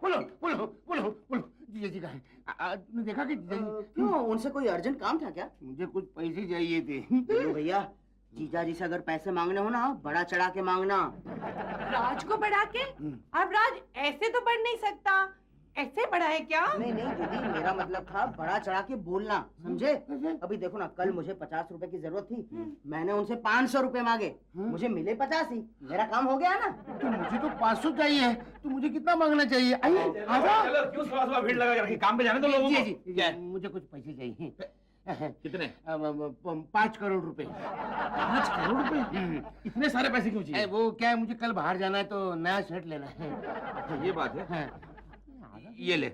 बोलो बोलो बोलो बोलो, जीजा जी का है। तुमने देखा कि जीजा जी? क्यों, उनसे कोई अर्जेंट काम था क्या? मुझे कुछ पैसे चाहिए थे। बोलो भैया, जीजा जी से अगर पैसे मांगने हो ना, बड़ा चढ़ा के मांगना। राज को बढ़ा के? अब राज ऐसे तो बढ़ नहीं सकता, ऐसे बढ़ा है क्या? नहीं नहीं दीदी, मेरा मतलब था बड़ा चढ़ा के बोलना, समझे? अभी देखो ना, कल मुझे 50 रुपए की जरूरत थी, मैंने उनसे 500 रुपए मांगे, मुझे मिले 50 ही, मेरा काम हो गया ना। तो मुझे तो 500 चाहिए, तो मुझे कितना मांगना चाहिए? आइए आजा। क्यों सुबह भीड़ लगा के रखी? काम पे जाने दो लोगों को। जी, मुझे कुछ पैसे चाहिए। कितने? 5 करोड़ रुपए। 5 करोड़ रुपए? इतने सारे पैसे क्यों चाहिए? वो क्या है, मुझे कल बाहर जाना है तो नया शर्ट लेना है। ये बात है। ये ले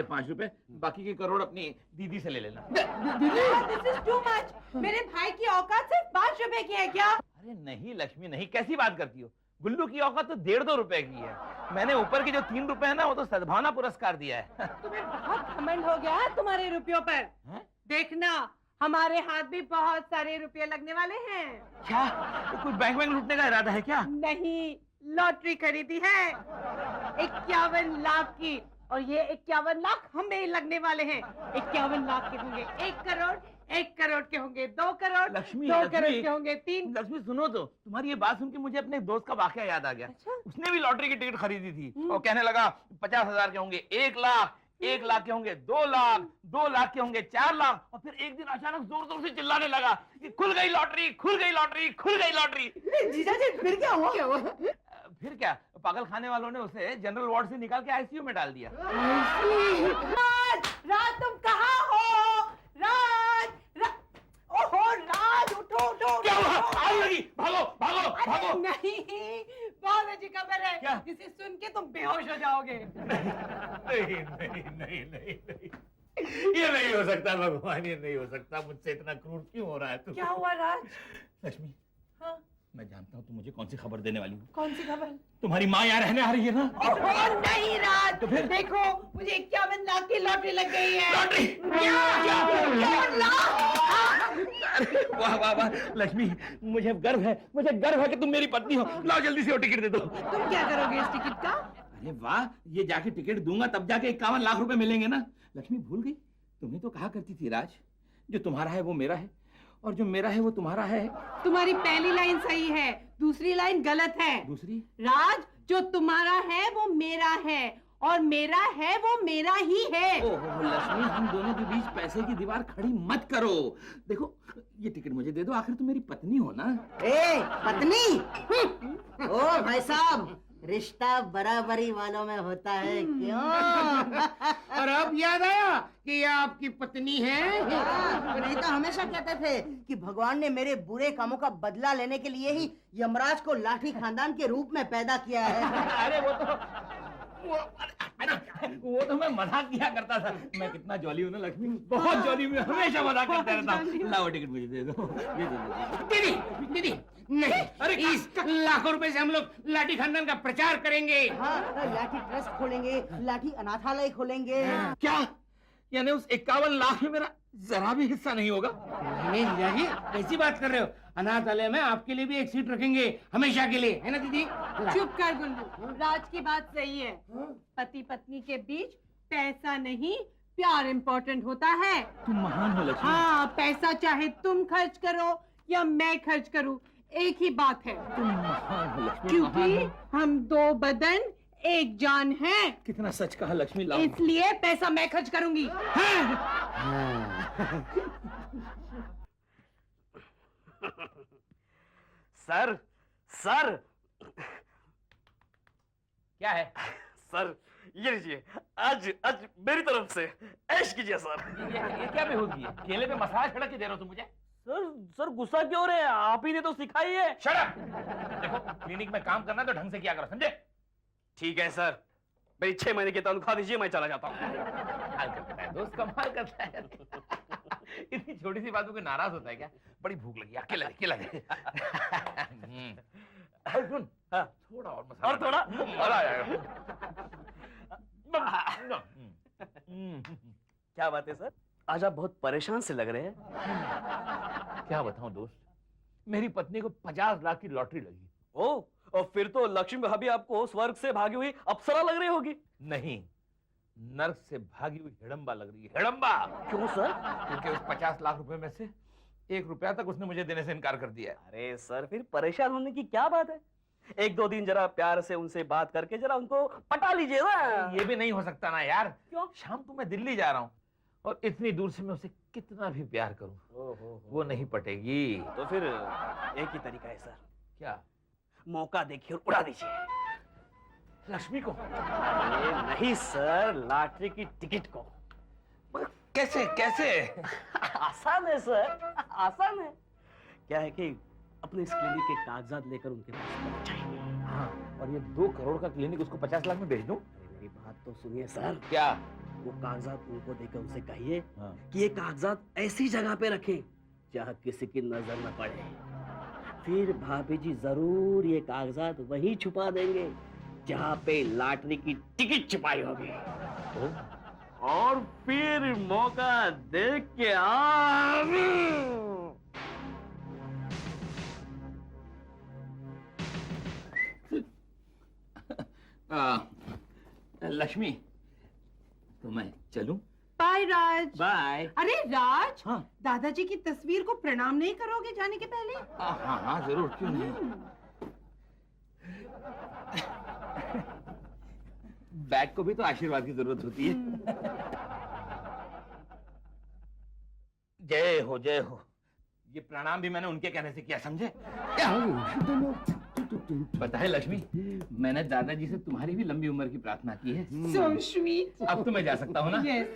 5 रुपए, बाकी के करोड़ अपनी दीदी से ले लेना। This is too much. मेरे भाई की औकात सिर्फ 5 रुपए की है क्या? अरे नहीं लक्ष्मी नहीं, कैसी बात करती हो? गुल्लू की औकात तो 1.5-2 रुपए की है। मैंने ऊपर के जो 3 रुपए है ना, वो तो सद्भावना पुरस्कार दिया है। तुम्हें बहुत घमंड हो गया है तुम्हारे रुपयों पर। देखना, हमारे हाथ भी बहुत सारे रुपए लगने वाले हैं। क्या कोई बैंक लूटने का इरादा है क्या? नहीं, लॉटरी खरीदी है 51 लाख की, और ये 51 लाख हमें ही लगने वाले हैं। 51 लाख के होंगे 1 करोड़, 1 करोड़ के होंगे 2 करोड़, लक्ष्मी 2 करोड़ के होंगे 3। लक्ष्मी सुनो तो, तुम्हारी ये बात सुन के मुझे अपने एक दोस्त का वाकया याद आ गया। अच्छा? उसने भी लॉटरी की टिकट खरीदी थी और कहने लगा 50,000 के होंगे 1 लाख, 1 लाख के होंगे 2 लाख, 2 लाख के होंगे 4 लाख, और फिर एक दिन अचानक जोर जोर से चिल्लाने लगा कि खुल गई लॉटरी, खुल गई लॉटरी, खुल गई लॉटरी। जीजा जी फिर क्या हुआ? फिर क्या, पागल खाने वालों ने उसे जनरल वार्ड से निकाल के आईसीयू में डाल दिया। राज, राज तुम कहाँ हो? राज, ओहो राज, उठो उठो। क्या हुआ? आग लगी, भागो भागो भागो। नहीं, बहुत अच्छी खबर है। क्या? जिसे सुन के तुम बेहोश हो जाओगे। नहीं नहीं नहीं नहीं नहीं, ये नहीं हो सकता भगवान, ये नहीं हो सकता। मुझसे इतना क्रूर क्यों हो रहा है तू? क्या हुआ राज? लक्ष्मी, हाँ? मैं जानता हूँ तुम मुझे कौन सी खबर देने वाली हो। कौन सी खबर? तुम्हारी माँ यहाँ रहने आ रही है ना? ओहो नहीं राज, तो फिर? देखो मुझे 51 लाख की लॉटरी लग गई है। लॉटरी? क्या? 51 लाख? अरे वाह वाह वाह लक्ष्मी, मुझे गर्व है कि तुम मेरी पत्नी हो। लाओ जल्दी से वो टिकट दे दो। तुम क्या करोगे इस टिकट का? अरे वाह, ये जाके टिकट दूंगा तब जाके 51 लाख रुपए मिलेंगे ना। लक्ष्मी भूल गई, तुम्हें तो कहा करती थी राज, जो तुम्हारा है वो मेरा है और जो मेरा है वो तुम्हारा है। तुम्हारी पहली लाइन सही है, दूसरी लाइन गलत है। दूसरी? राज, जो तुम्हारा है वो मेरा है और मेरा है वो मेरा ही है। ओहो लक्ष्मी, हम दोनों के बीच पैसे की दीवार खड़ी मत करो। देखो ये टिकट मुझे दे दो, आखिर तुम मेरी पत्नी हो ना। ए पत्नी? ओ भाई साहब, रिश्ता बराबरी वालों में होता है क्यों? और अब याद आया कि ये आपकी पत्नी है। नहीं तो हमेशा कहते थे कि भगवान ने मेरे बुरे कामों का बदला लेने के लिए ही यमराज को लाठी खानदान के रूप में पैदा किया है। अरे वो तो मैं मजाक किया करता था। मैं कितना जॉली हूँ ना लक्ष्मी, बहुत जॉली हूँ, हमेशा मजाक करता रहता हूँ। लाओ टिकट मुझे दे दो, ये दे दो। दीदी दीदी नहीं, अरे इस लाखों रुपए से हम लोग लाठी खानदान का प्रचार करेंगे। हाँ, लाठी ट्रस्ट खोलेंगे, लाठी अनाथालय खोलेंगे। क्या यानी उस 51 लाख में मेरा जरा भी हिस्सा नहीं होगा? नहीं जीजा जी, कैसी बात कर रहे हो? अनाथालय में आपके लिए भी एक सीट रखेंगे हमेशा के लिए, है ना दीदी? चुप कर गुल्लू, राज की बात सही है। पति पत्नी के बीच पैसा नहीं प्यार इम्पोर्टेंट होता है। तुम महान हो लक्ष्मी। हाँ, पैसा चाहे तुम खर्च करो या मैं खर्च करूं, एक ही बात है। तुम महान हो लक्ष्मी, क्योंकि हम 2 बदन एक जान है। कितना सच कहा लक्ष्मी। लाओ। इसलिए पैसा मैं खर्च करूंगी। सर सर क्या है? सर ये लीजिए, आज मेरी तरफ से ऐश कीजिए सर। ये क्या बेहूदगी है? केले पे मसाला छिड़क के दे रहे हो तुम मुझे? सर गुस्सा क्यों हो रहे हैं? आप ही ने तो सिखाई है। Shut up! देखो क्लिनिक में काम करना है तो ढंग से किया करो, समझे? ठीक है सर, मेरी 6 महीने की तनख्वाह दीजिए, मैं चला जाता हूँ। कमाल करता है दोस्त, कमाल करता है। इतनी छोटी सी बात पे कोई नाराज होता है क्या? बड़ी भूख लगी, अकेला दे। सुन, हाँ। थोड़ा और मसाला और थोड़ा और आ जाएगा। क्या बात है सर, आज आप बहुत परेशान से लग रहे हैं। क्या बताऊं दोस्त, मेरी पत्नी को 50 लाख की लॉटरी लगी। ओ और फिर तो लक्ष्मी भाभी आपको स्वर्ग से भागी हुई अप्सरा लग रही होगी। नहीं, नर्क से भागी हुई हिडम्बा लग रही है, हिडम्बा। क्यों सर? क्योंकि उस 50 लाख रुपए में से 1 रुपया तक उसने मुझे देने से इनकार कर दिया है। अरे सर, फिर परेशान होने की क्या बात है? 1-2 दिन जरा प्यार से उनसे बात करके जरा उनको पटा लीजिए ना। ये भी नहीं हो सकता ना यार। क्यों? शाम को मैं दिल्ली जा रहा हूँ और इतनी दूर से मैं उसे कितना भी प्यार करूं वो नहीं पटेगी। तो फिर एक ही तरीका है सर। क्या? मौका देखिए और उड़ा दीजिए। लक्ष्मी को? अरे नहीं सर, लॉटरी की टिकट को। कैसे कैसे? आसान है सर, आसान है। क्या है कि अपने इस क्लिनिक के कागजात लेकर उनके पास पहुंच जाएंगे। हाँ, और ये 2 करोड़ का क्लिनिक उसको 50 लाख में बेच दूं? मेरी बात तो सुनिए सर। क्या? वो कागजात उनको देकर उनसे कहिए हाँ। कि ये कागजात ऐसी जगह पे रखें जहाँ किसी की नजर न पड़े। फिर भाभी जी जरूर ये कागजात वहीं छुपा देंगे जहाँ पे लॉटरी की टिकट छुपाई होगी। और फिर मौका देख के लक्ष्मी, तो मैं चलूं? बाय राज। बाय। अरे राज, हाँ। दादाजी की तस्वीर को प्रणाम नहीं करोगे जाने के पहले? हाँ हाँ जरूर, क्यों नहीं। बैग को भी तो आशीर्वाद की जरूरत होती है। जय हो जय हो। ये प्रणाम भी मैंने उनके कहने से किया, समझे? पता है लक्ष्मी, मैंने दादाजी से तुम्हारी भी लंबी उम्र की प्रार्थना की है। So sweet. अब तो मैं जा सकता हूँ ना? Yes.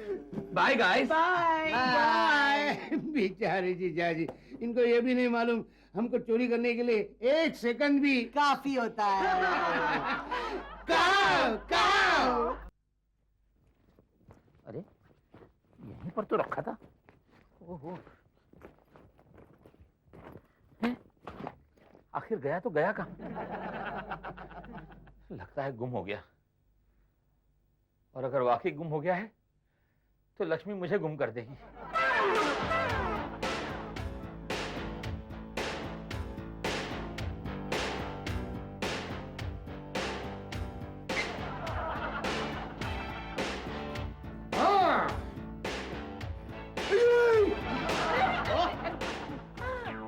Bye guys. Bye. Bye. बेचारे जीजा जी, इनको ये भी नहीं मालूम हमको चोरी करने के लिए 1 सेकंड भी काफी होता है। काव काव। अरे यहीं पर तो रखा था। ओहो, आखिर गया तो गया कहाँ? लगता है गुम हो गया। और अगर वाकई गुम हो गया है तो लक्ष्मी मुझे गुम कर देगी।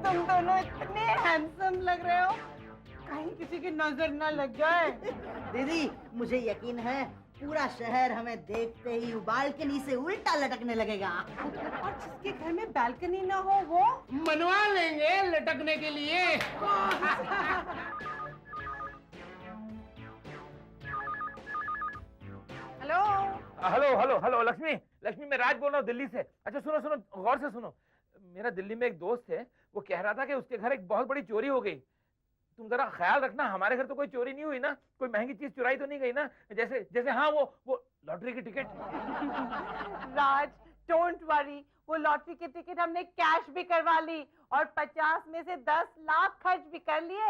तुम दोनों इतने हैंडसम लग रहे हो, कहीं किसी की नजर न लग जाए। दीदी, मुझे यकीन है पूरा शहर हमें देखते ही बालकनी से उल्टा लटकने लगेगा। और जिसके घर में बालकनी ना हो वो मनवा लेंगे लटकने के लिए। Hello. Hello hello hello Lakshmi, Lakshmi मैं राज बोल रहा हूँ दिल्ली से। अच्छा सुनो सुनो, गौर से सुनो। मेरा दिल्ली में एक दोस्त है, वो कह रहा था कि उसके घर एक बहुत बड़ी चोरी हो गई। तुम जरा ख्याल रखना, हमारे घर तो कोई चोरी नहीं हुई ना, कोई महंगी चीज चुराई तो नहीं गई ना, जैसे जैसे हाँ वो लॉटरी की टिकट। राज डोंट वरी, वो लॉटरी की टिकट हमने कैश भी करवा ली और 50 में से 10 लाख खर्च भी कर लिए।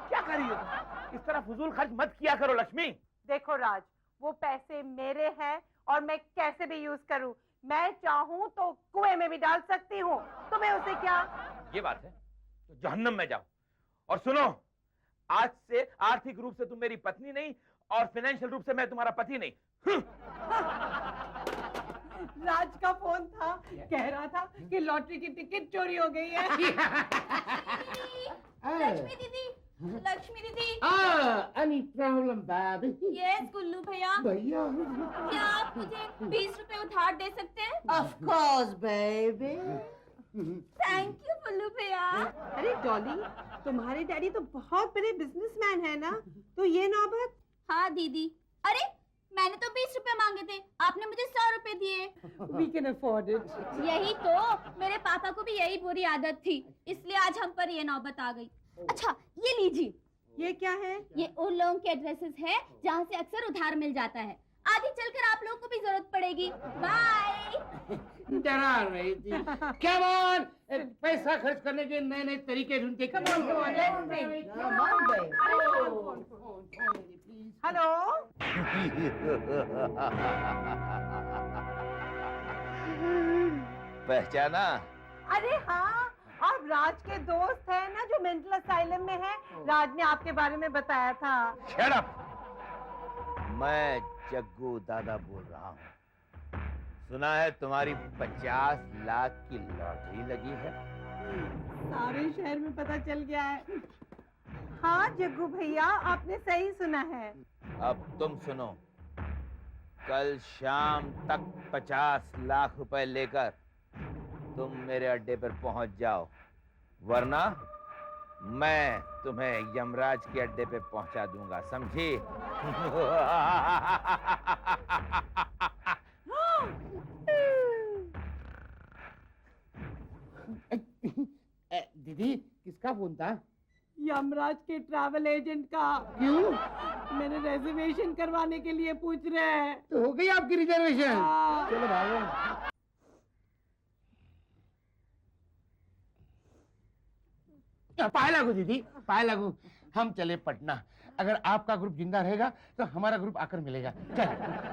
क्या कर रही हो? इस तरह फजूल खर्च मत किया करो लक्ष्मी। देखो राज, वो पैसे मेरे हैं और मैं कैसे भी यूज करूं। मैं चाहूं तो कुएं में भी डाल सकती हूँ, तुम्हें उसे क्या। ये बात है तो जहन्नम में जाओ। और सुनो, आज से आर्थिक रूप से तुम मेरी पत्नी नहीं और फाइनेंशियल रूप से मैं तुम्हारा पति नहीं। राज का फोन था, कह रहा था कि लॉटरी की टिकट चोरी हो गई है। लक्ष्मी दीदी, लक्ष्मी दीदी। एनी प्रॉब्लम बाबी? यस गुल्लू भैया, भैया क्या आप मुझे 20 रुपए उधार दे सकते हैं? Of course baby. Thank you Gullu भैया। अरे डॉली, तुम्हारे डैडी तो बहुत बड़े बिजनेसमैन है ना, तो ये नौबत। हाँ दीदी, अरे मैंने तो 20 रुपए मांगे थे, आपने मुझे 100 रुपए दिए। We can afford it. यही तो, मेरे पापा को भी यही बुरी आदत थी, इसलिए आज हम पर ये नौबत आ गई। अच्छा ये लीजिए, ये क्या है? ये उन लोगों के एड्रेसेस है जहाँ से अक्सर उधार मिल जाता है। आगे चलकर आप लोगों को भी जरूरत पड़ेगी। बाय। डरा रही थी। क्या बात, पैसा खर्च करने के नए नए तरीके ढूंढते। हेलो। पहचाना? अरे हाँ, आप राज के दोस्त हैं ना जो मेंटल असाइलम में है? राज ने आपके बारे में बताया था। Shut up! मैं जग्गू दादा बोल रहा हूँ। सुना है तुम्हारी 50 लाख की लॉटरी लगी है। सारे शहर में पता चल गया है। हाँ जग्गू भैया, आपने सही सुना है। अब तुम सुनो, कल शाम तक 50 लाख रुपए लेकर तुम मेरे अड्डे पर पहुंच जाओ, वरना मैं तुम्हें यमराज के अड्डे पे पहुंचा दूंगा, समझी? दीदी किसका फोन था? यमराज के ट्रैवल एजेंट का। क्यों? मेरे रिजर्वेशन करवाने के लिए पूछ रहे हैं। तो हो गई आपकी रिजर्वेशन? हाँ। चलो भागो। पाए लागू दीदी, पाए लागू। हम चले पटना। अगर आपका ग्रुप जिंदा रहेगा तो हमारा ग्रुप आकर मिलेगा। चल।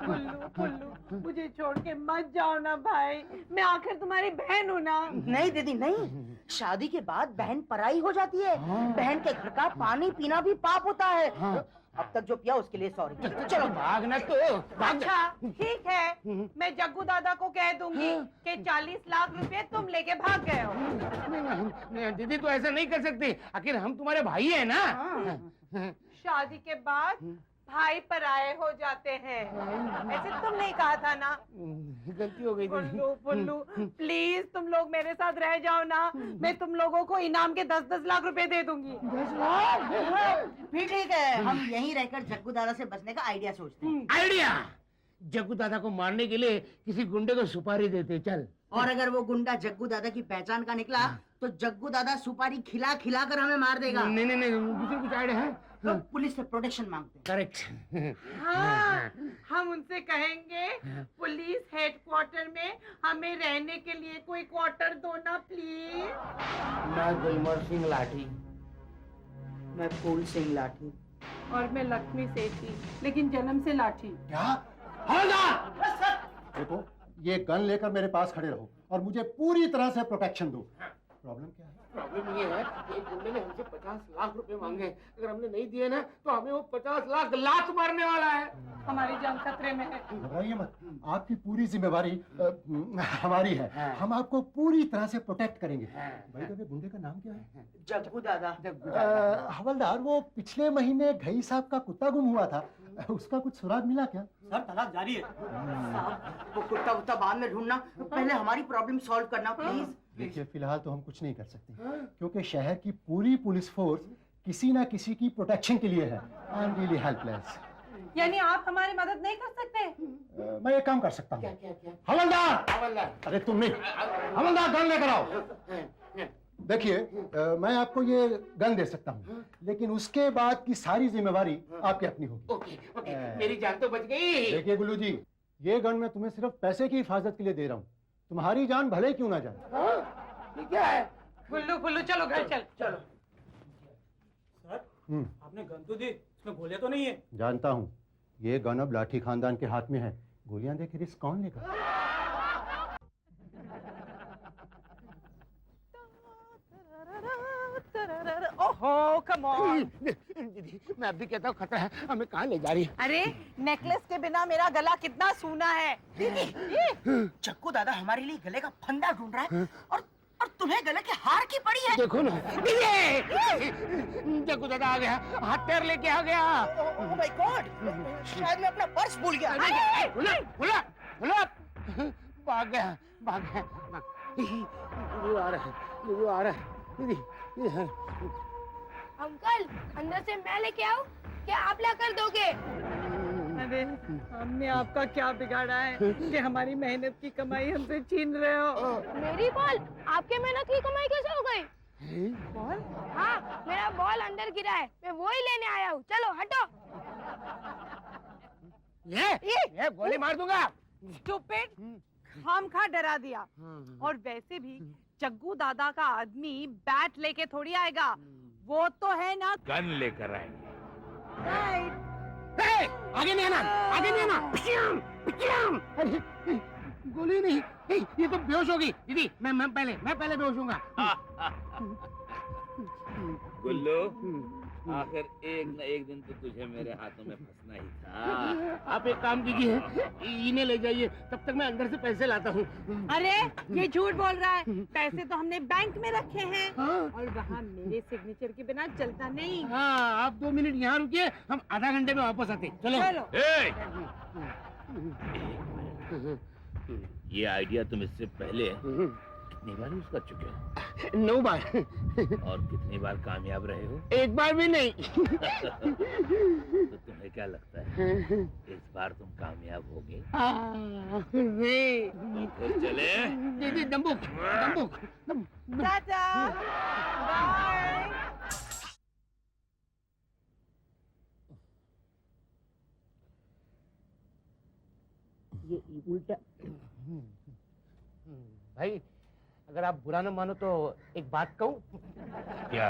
पुल्लू पुल्लू, मुझे छोड़ के मत जाओ ना भाई, मैं आखिर तुम्हारी बहन हूँ ना। नहीं दीदी नहीं, शादी के बाद बहन पराई हो जाती है। हाँ। बहन के घर का पानी पीना भी पाप होता है। हाँ। अब तक जो पिया उसके लिए सॉरी। चलो भागना तो भाग। अच्छा ठीक है, मैं जग्गू दादा को कह दूंगी हाँ। कि 40 लाख रुपए तुम लेके भाग गए हो। नहीं, दीदी तो ऐसा नहीं कर सकती, आखिर हम तुम्हारे भाई है ना। शादी के बाद भाई पराये हो जाते हैं, ऐसे तुमने कहा था ना। गलती हो गई दीदी। पुल्लू पुल्लू प्लीज तुम लोग मेरे साथ रह जाओ ना, मैं तुम लोगों को इनाम के 10-10 लाख रुपए दे दूंगी। 10 लाख? फिर ठीक है, हम यहीं रहकर जग्गू दादा से बचने का आइडिया सोचते हैं। आइडिया? जग्गू दादा को मारने के लिए किसी गुंडे को सुपारी देते। चल। और अगर वो गुंडा जग्गू दादा की पहचान का निकला तो जग्गू दादा सुपारी खिला खिला कर हमें मार देगा। नहीं नहीं नहीं, दूसरी कुछ आइडिया है? तो पुलिस से प्रोटेक्शन मांगते हैं। करेक्ट। हाँ, हम उनसे कहेंगे पुलिस हेडक्वार्टर में हमें रहने के लिए कोई क्वार्टर दो ना प्लीज। मैं गुलमर सिंह लाठी। मैं फूल सिंह लाठी। और मैं लक्ष्मी सेठी, लेकिन जन्म से लाठी। क्या? देखो, ये गन लेकर मेरे पास खड़े रहो और मुझे पूरी तरह से प्रोटेक्शन दो। प्रॉब्लम क्या है? प्रॉब्लम ये है कि एक गुंडे ने हमसे 50 लाख रुपए मांगे। अगर हमने नहीं दिए ना तो हमें वो 50 लाख लात मारने वाला है। हमारी जान खतरे में है। घबराइए मत, आपकी पूरी जिम्मेवारी हमारी है। हम आपको पूरी तरह से प्रोटेक्ट करेंगे। भाई द वे, गुंडे का नाम क्या है? जग्गू दादा। हवलदार, वो पिछले महीने घई साहब का कुत्ता गुम हुआ था, उसका कुछ सुराग मिला क्या? सर तलाश जारी है। साहब, वो कुत्ता वुत्ता बाद में ढूंढना, पहले हमारी प्रॉब्लम सॉल्व करना प्लीज। देखिए, फिलहाल तो हम कुछ नहीं कर सकते क्योंकि शहर की पूरी पुलिस फोर्स किसी ना किसी की प्रोटेक्शन के लिए है। I am really helpless. यानी आप हमारी मदद नहीं कर सकते? मैं एक काम कर सकता हूँ। क्या? हवलदार! हवलदार। अरे तुम नहीं, हवलदार गन लेकर आओ। देखिए, मैं आपको ये गन दे सकता हूँ, लेकिन उसके बाद की सारी जिम्मेवारी आपकी अपनी होगी। ओके ओके, मेरी जान तो बच गई। देखिए गुल्लू जी, ये गन मैं तुम्हें सिर्फ पैसे की हिफाजत के लिए दे रहा हूँ। तुम्हारी जान भले क्यों ना जाए। ये क्या है? पुल्लू पुल्लू चलो घर चल। चलो। सर, आपने गन तो दी, इसमें गोलियां तो नहीं है? जानता हूँ, ये गन अब लाठी खानदान के हाथ में है। गोलियां देके रिस्क कौन लेगा? ओहो कम ऑन। दीदी, मैं अभी कहता हूँ खतरा है, हमें कहाँ ले जा रही है? अरे नेकलेस के बिना मेरा गला कितना सूना है। जग्गू दादा हमारे लिए गले का फंदा ढूंढ रहा है और तुम्हें गले के हार की पड़ी है। देखो ना, जग्गू दादा आ गया, हथियार लेके आ गया। ओह माय गॉड, शायद मैं अपना पर्स भूल गया। खुला खुला खुला, भाग गया भाग गया। ये आ रहा है, ये आ रहा है। दीदी, अंकल, अंदर से मैं लेके आऊं क्या आप ला कर दोगे? अरे हमने आपका क्या बिगाड़ा है कि हमारी मेहनत की कमाई हमसे छीन रहे हो? मेरी बॉल आपके मेहनत की कमाई कैसे हो गई? बॉल? हाँ, मेरा बॉल अंदर गिरा है, मैं वो ही लेने आया हूँ। चलो हटो। ये गोली मार दूंगा। स्टूपिड, खामखा डरा दिया। और वैसे भी जग्गू दादा का आदमी बैट लेके थोड़ी आएगा, वो तो है ना गन लेकर आएंगे। राइट। आगे नहीं आना, आगे नहीं आना। पिश्याम, पिश्याम। अरे, गोली नहीं, ये तो बेहोश होगी दीदी। मैं पहले बेहोश होऊंगा। गुल्लू, आखिर एक न एक दिन तो तुझे मेरे हाथों में फंसना ही था। आप एक काम कीजिए, इन्हें ले जाइए, तब तक मैं अंदर से पैसे लाता हूँ। अरे ये झूठ बोल रहा है, पैसे तो हमने बैंक में रखे हैं। हाँ? और वहाँ मेरे सिग्नेचर के बिना चलता नहीं। हाँ, आप 2 मिनट यहाँ रुकिए, हम आधा घंटे में वापस आते। चलो। चलो। ए! ये आइडिया तुम इससे पहले कितनी बार यूज कर चुके हो? 9 बार। और कितनी बार कामयाब रहे हो? 1 बार भी नहीं। तो तुम्हें क्या लगता है इस बार तुम कामयाब होगे? तो चले। दीदी दम्बुक। टाटा, बाय। ये उल्टा। भाई, अगर आप बुरा न मानो तो एक बात कहूँ? क्या?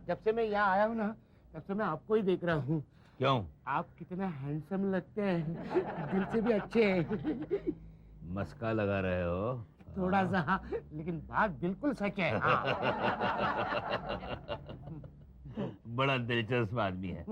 जब से मैं यहाँ आया हूँ ना, तब से मैं आपको ही देख रहा हूँ। क्यों? आप कितना हैंडसम लगते हैं, दिल से भी अच्छे हैं। मस्का लगा रहे हो? थोड़ा सा, लेकिन बात बिल्कुल सच है। हाँ। बड़ा दिलचस्प आदमी है,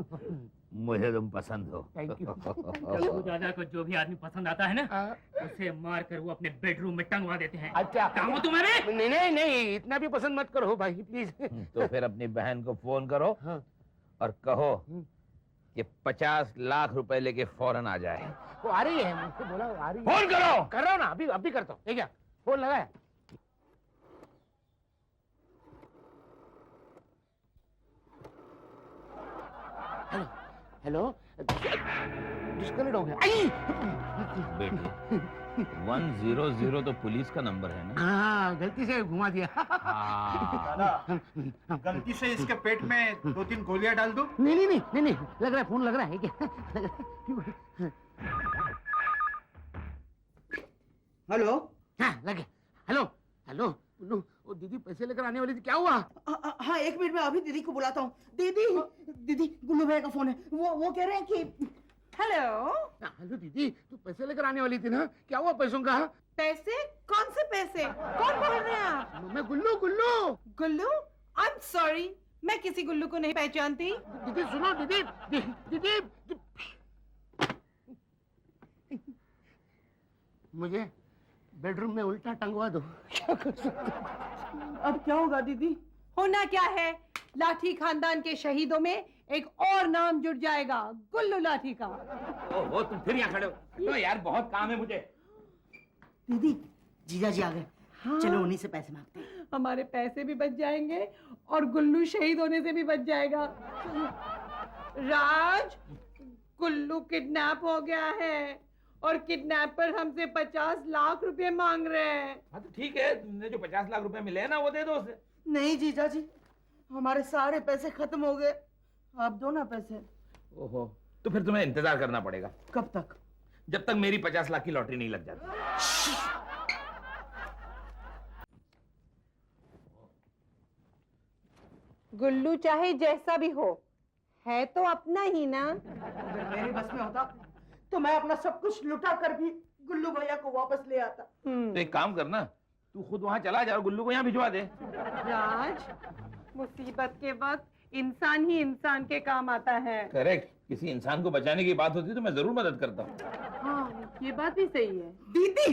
मुझे तुम पसंद हो। Thank you. जग्गू दादा को जो भी आदमी पसंद आता है ना, हाँ। उसे मार कर वो अपने बेडरूम में टंगवा देते हैं। अच्छा, काम हो तुम्हारे? नहीं, इतना भी पसंद मत करो भाई, प्लीज। तो फिर अपनी बहन को फोन करो हाँ। और कहो कि 50 लाख रुपए लेके फौरन आ जाए। वो आ रही है, मुझसे बोला आ रही है। फोन करो। कर रहा हूँ ना, अभी करता हूँ। ठीक है, फोन लगाया। हेलो, डिस्कनेक्ट हो गया। बेटी, 100 तो पुलिस का नंबर है ना? हाँ, गलती से घुमा दिया। हाँ। गलती से इसके पेट में 2-3 गोलियां डाल दूं? नहीं, लग रहा है, फोन लग रहा है क्या? हेलो। हाँ, लगे। हेलो, उल्लू, वो दीदी पैसे लेकर आने वाली थी, क्या हुआ? हाँ, 1 मिनट में अभी दीदी को बुलाता हूँ। दीदी, गुल्लू भैया का फोन है। वो कह रहे हैं कि हेलो। हेलो दीदी, तू पैसे लेकर आने वाली थी ना, क्या हुआ पैसों का? पैसे? कौन से पैसे? कौन बोल रहे हैं आप? मैं गुल्लू। गुल्लू? आई एम सॉरी, मैं किसी गुल्लू को नहीं पहचानती। दीदी सुनो, दीदी। मुझे बेडरूम में उल्टा टंगवा दो। अब क्या होगा दीदी? होना क्या है, लाठी खानदान के शहीदों में एक और नाम जुड़ जाएगा, गुल्लू लाठी का। ओहो, तुम फिर यहाँ खड़े हो। तो यार बहुत काम है मुझे। दीदी, जीजा जी आ गए। हाँ। चलो उन्हीं से पैसे मांगते हैं। हमारे पैसे भी बच जाएंगे और गुल्लू शहीद होने से भी बच जाएगा। राज, गुल्लू किडनैप हो गया है और किडनैपर हमसे 50 लाख रुपए मांग रहे हैं। हाँ तो ठीक है, तुमने जो 50 लाख रुपए मिले हैं ना, वो दे दो उसे। नहीं जीजा जी, हमारे सारे पैसे खत्म हो गए। आप दो ना पैसे। ओहो, तो फिर तुम्हें इंतजार करना पड़ेगा। कब तक? जब तक मेरी 50 लाख की लॉटरी नहीं लग जाती। गुल्लू चाहे जैसा भी हो, है तो अपना ही ना। अगर मेरे बस में होता तो मैं अपना सब कुछ लुटा कर भी गुल्लू भैया को वापस ले आता। तो एक काम करना, तू खुद वहां चला जा और गुल्लू को यहाँ भिजवा दे। राज, मुसीबत के वक्त इंसान ही इंसान के काम आता है। करेक्ट, किसी इंसान को बचाने की बात होती तो मैं जरूर मदद करता हूँ। हाँ, ये बात भी सही है। दीदी,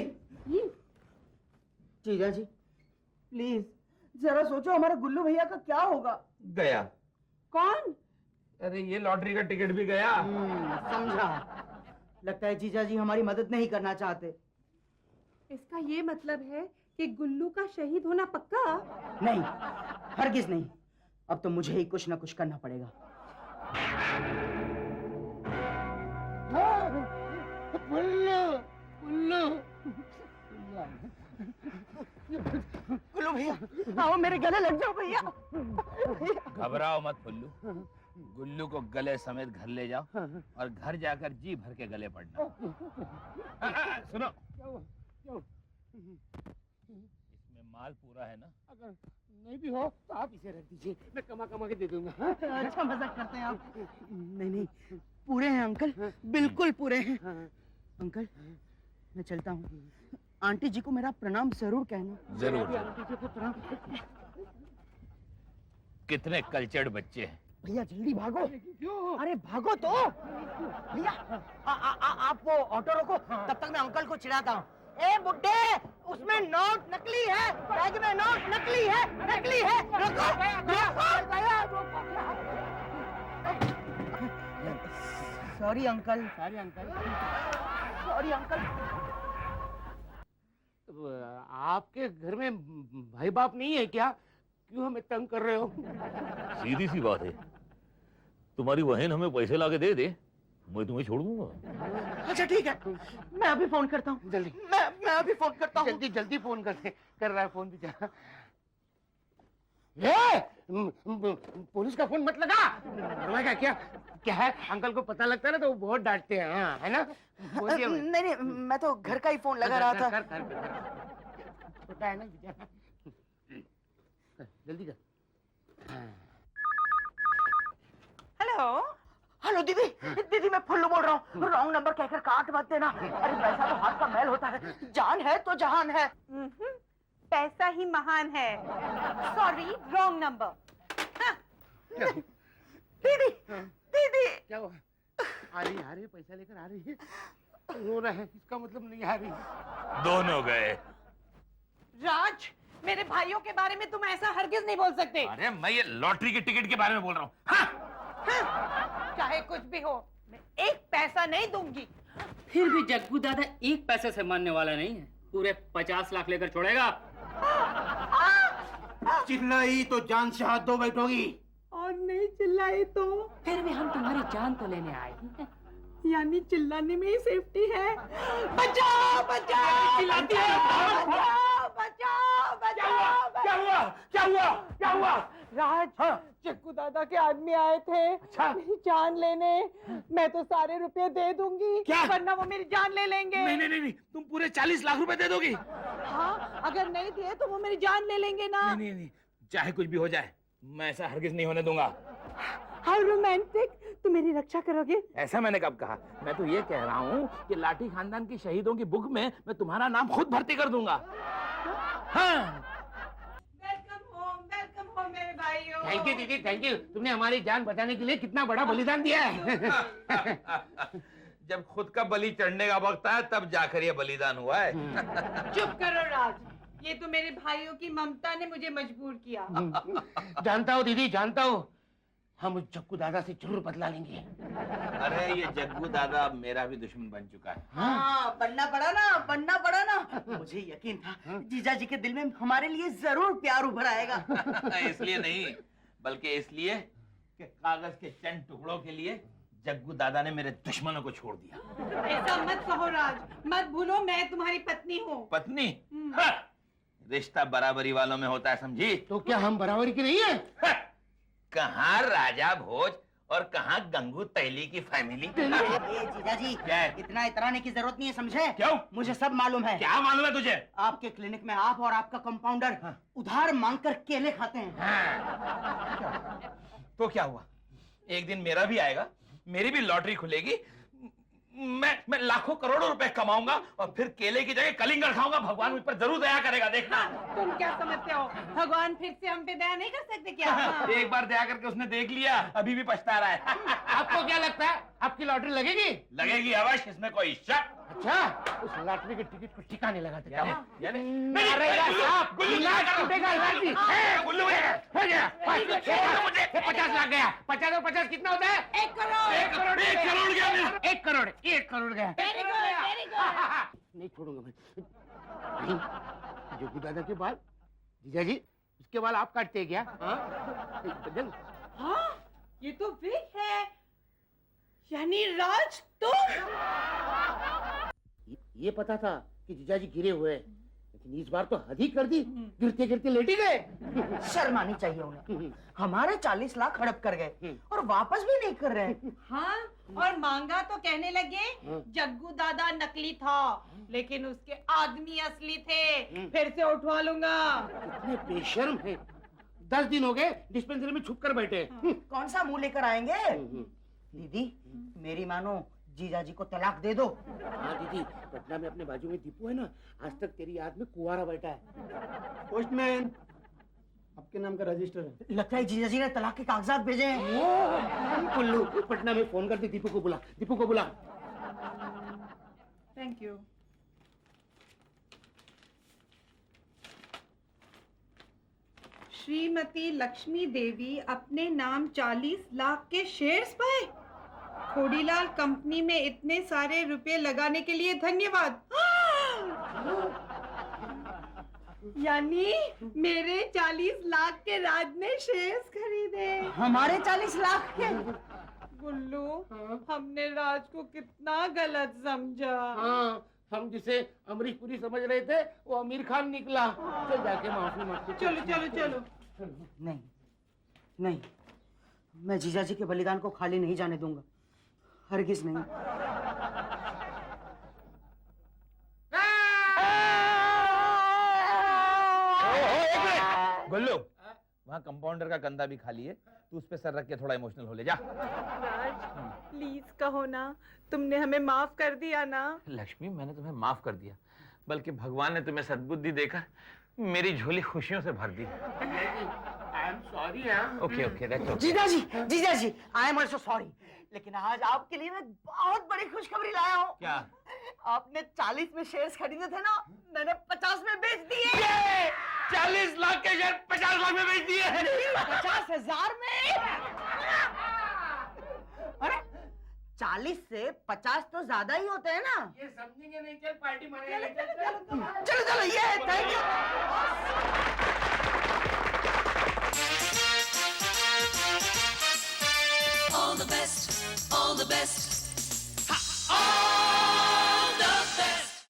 जीजा जी प्लीज जरा सोचो, हमारे गुल्लू भैया का क्या होगा? गया। कौन? अरे ये लॉटरी का टिकट भी गया। समझा। लगता है जीजा जी हमारी मदद नहीं करना चाहते। इसका ये मतलब है कि गुल्लू का शहीद होना पक्का? नहीं, हरगिज नहीं। अब तो मुझे ही कुछ ना कुछ करना पड़ेगा। गुल्लू भैया, आओ मेरे गले लग जाओ भैया। घबराओ मत फुल्लू, गुल्लू को गले समेत घर ले जाओ और घर जाकर जी भर के गले पड़ना। सुनो, इसमें माल पूरा है ना? अगर नहीं भी हो तो आप इसे रख दीजिए, मैं कमा के दे दूंगा। अच्छा मजाक करते हैं आप। नहीं, पूरे हैं अंकल, बिल्कुल पूरे हैं। अंकल, मैं चलता हूँ। आंटी जी को मेरा प्रणाम जरूर कहना। जरूर आंटी जी को प्रणाम। कितने कल्चर्ड बच्चे हैं। भैया जल्दी भागो। अरे भागो तो भैया। आप वो ऑटो रोको, तब तक मैं अंकल को चिढ़ाता हूँ। ए बुड्ढे, उसमें नोट नकली है, बैग में नोट नकली है, नकली है। Sorry uncle, sorry uncle, sorry uncle. आपके घर में भाई बाप नहीं है क्या? क्यों हमें तंग कर रहे हो? सीधी सी बात है, तुम्हारी बहन हमें पैसे लाके दे दे, मैं तुम्हें छोड़ दूंगा। अच्छा ठीक है, मैं अभी फोन करता हूँ। जल्दी। मैं अभी फोन करता हूँ। जल्दी जल्दी फोन कर रहा है फोन बेचारा। पुलिस का फोन मत लगा। लगा क्या? क्या है, अंकल को पता लगता है ना तो वो बहुत डांटते हैं। हाँ, है ना? बोलिए। नहीं, मैं तो घर का ही फोन लगा रहा था। कर पता है ना बेचारा। जल्दी कर। हेलो। हेलो दीदी, दीदी मैं फुल्लू बोल रहा हूँ। रॉन्ग नंबर कहकर काट मत देना। अरे पैसा तो हाथ का मैल होता है, जान है तो जहान है। पैसा ही महान है। Sorry, wrong number. दीदी, दीदी। क्या हुआ? आ रही पैसा लेकर आ रही है। रो रहा है, इसका मतलब नहीं आ रही। दोनों गए। राज, मेरे भाइयों के बारे में तुम ऐसा हरगिज नहीं बोल सकते। अरे मैं ये लॉटरी के टिकट के बारे में बोल रहा हूँ। हाँ? चाहे कुछ भी हो, मैं एक पैसा नहीं दूंगी। फिर भी जग्गू दादा एक पैसे से मानने वाला नहीं है, पूरे 50 लाख लेकर छोड़ेगा। चिल्लाई तो जान से हाथ धो बैठोगी। और नहीं चिल्लाई तो? फिर भी हम तुम्हारी जान तो लेने आए हैं। यानी चिल्लाने में ही सेफ्टी है। बचाओ, बचाओ, चिल्लाती है। बचाओ, बचाओ, बचाओ। क्या हुआ? क्या हुआ? क्या हुआ? राज, चक्कू दादा के आदमी आए थे मेरी जान लेने। मैं तो सारे रुपए दे दूंगी, क्या? वरना वो मेरी जान ले लेंगे। नहीं, तुम पूरे 40 लाख रुपए दे दोगी? हाँ, अगर नहीं दिए तो वो मेरी जान ले लेंगे ना। नहीं, चाहे कुछ भी हो जाए, मैं ऐसा हरगिज नहीं होने दूंगा। हाउ रोमांटिक, तुम मेरी रक्षा करोगे? ऐसा मैंने कब कहा? मैं तो ये कह रहा हूँ कि लाठी खानदान के शहीदों की बुक में मैं तुम्हारा नाम खुद भर्ती कर दूंगा। हाँ। वेलकम होम मेरे भाइयों। थैंक यू दीदी, थैंक यू। तुमने हमारी जान बचाने के लिए कितना बड़ा बलिदान दिया है। जब खुद का बलि चढ़ने का वक्त आया तब जाकर ये बलिदान हुआ है। चुप करो राज, ये तो मेरे भाइयों की ममता ने मुझे मजबूर किया। जानता हूँ दीदी, जानता हूँ। हम उस जग्गू दादा से जरूर बदला लेंगे। अरे ये जग्गू दादा अब मेरा भी दुश्मन बन चुका है। हाँ, बनना पड़ा ना। मुझे यकीन था जीजा जी के दिल में हमारे लिए जरूर प्यार उभर आएगा। इसलिए नहीं, बल्कि इसलिए कि कागज के चंद टुकड़ों के लिए जग्गू दादा ने मेरे दुश्मनों को छोड़ दिया। ऐसा मत कहो राज, मत भूलो मैं तुम्हारी पत्नी हूँ। पत्नी? हाँ, रिश्ता बराबरी वालों में होता है, समझी? तो क्या हम बराबरी की नहीं है? हाँ, कहाँ राजा भोज और कहाँ गंगू तैली की फैमिली। जीजा जी, क्या है? इतना इतराने की जरूरत नहीं है, समझे? क्यों? मुझे सब मालूम है। क्या मालूम है तुझे? आपके क्लिनिक में आप और आपका कंपाउंडर उधार मांगकर केले खाते हैं। तो क्या हुआ? एक दिन मेरा भी आएगा, मेरी भी लॉटरी खुलेगी, मैं लाखों करोड़ों रुपए कमाऊंगा और फिर केले की जगह कलिंगर खाऊंगा। भगवान मुझ पर जरूर दया करेगा, देखना। तुम क्या समझते हो, भगवान फिर से हम पे दया नहीं कर सकते क्या? एक बार दया करके उसने देख लिया, अभी भी पछता रहा है। आपको क्या लगता है, आपकी लॉटरी लगेगी? लगेगी अवश्य, इसमें कोई शक। अच्छा, उस लॉटरी के टिकट को ठिकाने लगा देता हूँ। यानी गुल्लू 50 लाख गया। 50 और 50 कितना होता है? 1 करोड़। 1 करोड़। 1 करोड़ गया मेरा। 1 करोड़, 1 करोड़ गया। Very good, very good. नहीं छोड़ूंगा मैं। नहीं, जग्गू दादा के बाल, जीजा जी, उसके बाल आप काटते हैं क्या? हाँ? हाँ, ये तो विग है। यानी राज तुम? ये पता था कि जीजा जी गिरे हुए हैं, लेकिन इस बार तो हद ही कर दी। गिरते गिरते लेट ही गए। शर्म आनी चाहिए उन्हें। हमारे 40 लाख हड़प कर गए और वापस भी नहीं कर रहे। हाँ, और मांगा तो कहने लगे जग्गू दादा नकली था, लेकिन उसके आदमी असली थे। फिर से उठवा लूंगा। इतने बेशर्म हैं। 10 दिन हो गए डिस्पेंसरी में छुप कर बैठे। कौन सा मुंह लेकर आएंगे? दीदी, मेरी मानो, जीजा जी को तलाक दे दो। हाँ दीदी, पटना में अपने बाजू में दीपू है ना, आज तक तेरी याद में कुंवारा बैठा है। पोस्टमैन, आपके नाम का रजिस्टर है। लगता है जीजा जी ने तलाक के कागजात भेजे हैं। कुल्लू, पटना में फोन कर दे, दीपू को बुला, दीपू को बुला। Thank you. श्रीमती लक्ष्मी देवी अपने नाम 40 लाख के शेयर्स पाए। खोडीलाल कंपनी में इतने सारे रुपए लगाने के लिए धन्यवाद। यानी मेरे 40 लाख के राज ने शेयर्स खरीदे। हमारे 40 लाख के। गुल्लू, हमने राज को कितना गलत समझा। हाँ, हम जिसे अमरीश पुरी समझ रहे थे वो आमिर खान निकला। चल जाके माफी मांग। चलो चलो चलो। नहीं नहीं, मैं जीजा जी के बलिदान को खाली नहीं जाने दूंगा, हरगिज नहीं। गुल्लू, वहाँ कंपाउंडर का कंधा भी खाली है, तू उस पे सर रख के थोड़ा इमोशनल हो ले जा। राज, प्लीज कहो ना, तुमने हमें माफ कर दिया ना। लक्ष्मी, मैंने तुम्हें माफ कर दिया, बल्कि भगवान ने तुम्हें सद्बुद्धि देकर मेरी झोली खुशियों से भर दी। आई एम सॉरी यार। Okay okay, that's okay. जीजा जी, आई एम ऑल्सो सॉरी, लेकिन आज आपके लिए मैं बहुत बड़ी खुशखबरी लाया हूँ। क्या? आपने 40 में शेयर्स खरीदे थे ना, मैंने 50 में बेच दिए। 40 लाख के शेयर 50 लाख में बेच दिए। 50,000 में। अरे 40 से 50 तो ज्यादा ही होते हैं ना। ये समझेंगे नहीं, चल पार्टी मनाएंगे।